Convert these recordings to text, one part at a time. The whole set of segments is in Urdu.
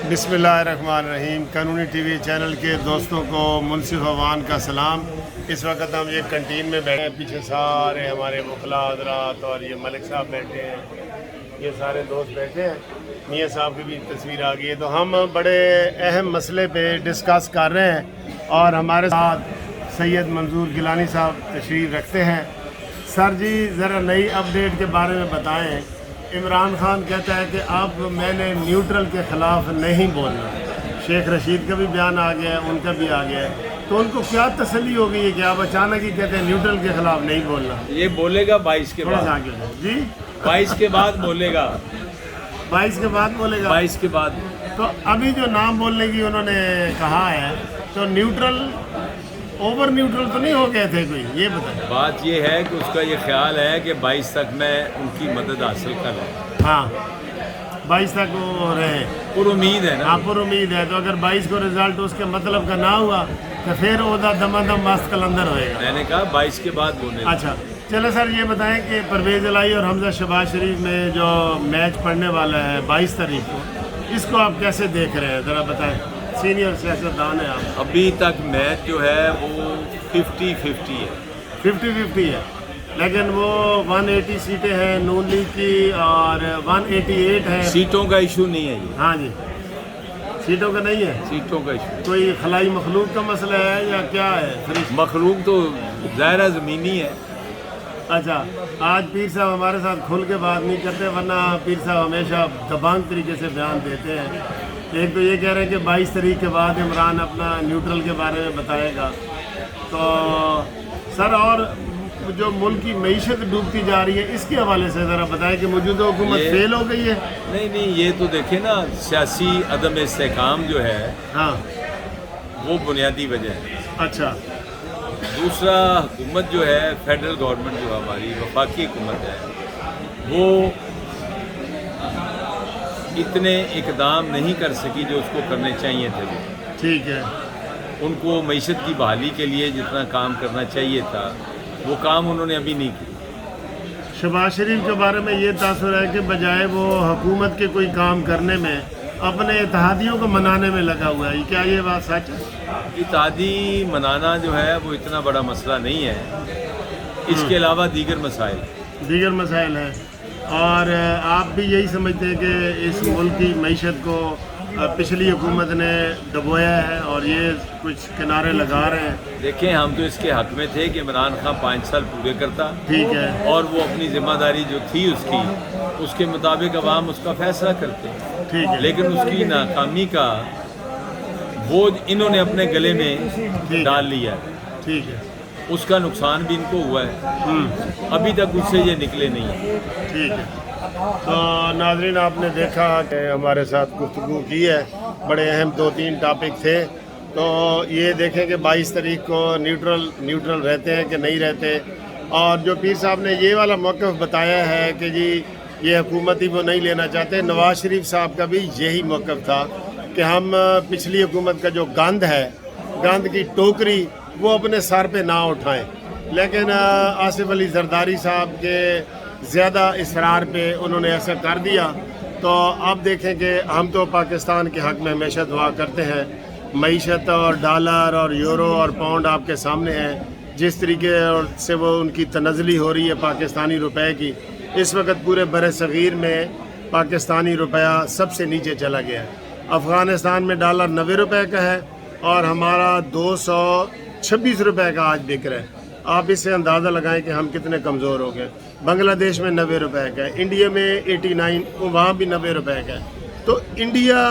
بسم اللہ الرحمن الرحیم۔ قانونی ٹی وی چینل کے دوستوں کو منصف عوان کا سلام۔ اس وقت ہم یہ کنٹین میں بیٹھے ہیں، پیچھے سارے ہمارے وکلاء حضرات اور یہ ملک صاحب بیٹھے ہیں، یہ سارے دوست بیٹھے ہیں، میاں صاحب کی بھی تصویر آ گئی ہے۔ تو ہم بڑے اہم مسئلے پہ ڈسکس کر رہے ہیں اور ہمارے ساتھ سید منظور گیلانی صاحب تشریف رکھتے ہیں۔ سر جی ذرا نئی اپڈیٹ کے بارے میں بتائیں۔ عمران خان کہتا ہے کہ اب میں نے نیوٹرل کے خلاف نہیں بولنا، شیخ رشید کا بھی بیان آ گیا ہے، ان کا بھی آ گیا ہے، تو ان کو کیا تسلی ہو گئی ہے کہ آپ اچانک ہی کہتے ہیں نیوٹرل کے خلاف نہیں بولنا؟ یہ بولے گا 22 کے بعد جی 22 کے بعد بولے گا 22 کے بعد بولے گا 22 کے بعد۔ تو ابھی جو نام بولنے کی انہوں نے کہا ہے تو نیوٹرل اوور نیوٹرل تو نہیں ہو گئے تھے کوئی؟ یہ بتائیں۔ بات یہ ہے کہ اس کا یہ خیال ہے کہ 22 تک میں ان کی مدد حاصل کر لوں۔ ہاں 22 تک وہ رہے، پر امید ہے نا۔ آپ پر امید ہے، تو اگر 22 کو رزلٹ اس کے مطلب کا نہ ہوا تو پھر عہدہ دم مست کلندر ہوئے گا۔ میں نے کہا 22 کے بعد بولے گا۔ اچھا چلے سر، یہ بتائیں کہ پرویز الہی اور حمزہ شہباز شریف میں جو میچ پڑنے والا ہے 22 تاریخ کو، اس کو آپ کیسے دیکھ رہے ہیں ذرا بتائیں؟ سینئر سیاستدان ہیں آپ۔ ابھی تک میچ جو ہے وہ 50-50 ہے۔ 50-50 ہے، لیکن وہ 180 سیٹیں ہیں نون لیگ کی اور 188 ہے۔ سیٹوں کا ایشو نہیں ہے یہ، ہاں جی، سیٹوں کا نہیں ہے، سیٹوں کا ایشو۔ کوئی خلائی مخلوق کا مسئلہ ہے یا کیا ہے؟ مخلوق تو ظاہرہ زمینی ہے۔ اچھا، آج پیر صاحب ہمارے ساتھ کھل کے بات نہیں کرتے، ورنہ پیر صاحب ہمیشہ دبانگ طریقے سے بیان دیتے ہیں۔ ایک تو یہ کہہ رہے ہیں کہ 22 تاریخ کے بعد عمران اپنا نیوٹرل کے بارے میں بتائے گا۔ تو سر، اور جو ملک کی معیشت ڈوبتی جا رہی ہے، اس کے حوالے سے ذرا بتائیں کہ موجودہ حکومت فیل ہو گئی ہے؟ نہیں، یہ تو دیکھیں نا، سیاسی عدم استحکام جو ہے ہاں، وہ بنیادی وجہ ہے۔ اچھا، دوسرا، حکومت جو ہے، فیڈرل گورنمنٹ جو ہماری وفاقی حکومت ہے، وہ اتنے اقدام نہیں کر سکی جو اس کو کرنے چاہیے تھے۔ ٹھیک ہے، ان کو معیشت کی بحالی کے لیے جتنا کام کرنا چاہیے تھا وہ کام انہوں نے ابھی نہیں کیا۔ شہباز شریف کے بارے میں یہ تاثر ہے کہ بجائے وہ حکومت کے کوئی کام کرنے میں اپنے اتحادیوں کو منانے میں لگا ہوا ہے، کیا یہ بات سچ ہے؟ اتحادی منانا جو ہے وہ اتنا بڑا مسئلہ نہیں ہے، اس کے علاوہ دیگر مسائل ہیں، اور آپ بھی یہی سمجھتے ہیں کہ اس ملک کی معیشت کو پچھلی حکومت نے ڈبویا ہے اور یہ کچھ کنارے لگا رہے ہیں؟ دیکھیں، ہم تو اس کے حق میں تھے کہ عمران خان 5 سال پورے کرتا، ٹھیک ہے، اور وہ اپنی ذمہ داری جو تھی اس کی، اس کے مطابق عوام اس کا فیصلہ کرتے، ٹھیک ہے، لیکن اس کی ناکامی کا بوجھ انہوں نے اپنے گلے میں ڈال لیا ہے۔ ٹھیک ہے، اس کا نقصان بھی ان کو ہوا ہے، ابھی تک اس سے یہ نکلے نہیں ہیں۔ ٹھیک ہے۔ تو ناظرین، آپ نے دیکھا کہ ہمارے ساتھ گفتگو کی ہے، بڑے اہم 2-3 ٹاپک تھے۔ تو یہ دیکھیں کہ 22 تاریخ کو نیوٹرل رہتے ہیں کہ نہیں رہتے، اور جو پیر صاحب نے یہ والا موقف بتایا ہے کہ جی یہ حکومت ہی وہ نہیں لینا چاہتے، نواز شریف صاحب کا بھی یہی موقف تھا کہ ہم پچھلی حکومت کا جو گند ہے، گند کی ٹوکری، وہ اپنے سر پہ نہ اٹھائیں، لیکن آصف علی زرداری صاحب کے زیادہ اصرار پہ انہوں نے ایسا کر دیا۔ تو اب دیکھیں کہ ہم تو پاکستان کے حق میں ہمیشہ دعا کرتے ہیں۔ معیشت اور ڈالر اور یورو اور پاؤنڈ آپ کے سامنے ہے، جس طریقے سے وہ ان کی تنزلی ہو رہی ہے پاکستانی روپے کی۔ اس وقت پورے بر صغیر میں پاکستانی روپیہ سب سے نیچے چلا گیا ہے۔ افغانستان میں ڈالر 90 روپے کا ہے اور ہمارا 226 روپے کا آج بک رہا ہے۔ آپ اس سے اندازہ لگائیں کہ ہم کتنے کمزور ہو گئے۔ بنگلہ دیش میں 90 روپے کا ہے، انڈیا میں 89، وہاں بھی 90 روپے کا ہے۔ تو انڈیا،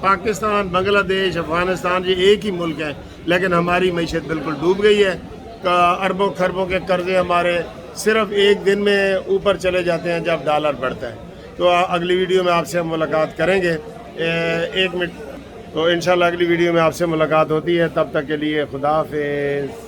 پاکستان، بنگلہ دیش، افغانستان، یہ ایک ہی ملک ہے، لیکن ہماری معیشت بالکل ڈوب گئی ہے۔ اربوں خربوں کے قرضے ہمارے صرف ایک دن میں اوپر چلے جاتے ہیں جب ڈالر بڑھتا ہے۔ تو اگلی ویڈیو میں آپ سے ہم ملاقات کریں گے، 1 منٹ، تو انشاءاللہ اگلی ویڈیو میں آپ سے ملاقات ہوتی ہے۔ تب تک کے لیے خدا حافظ۔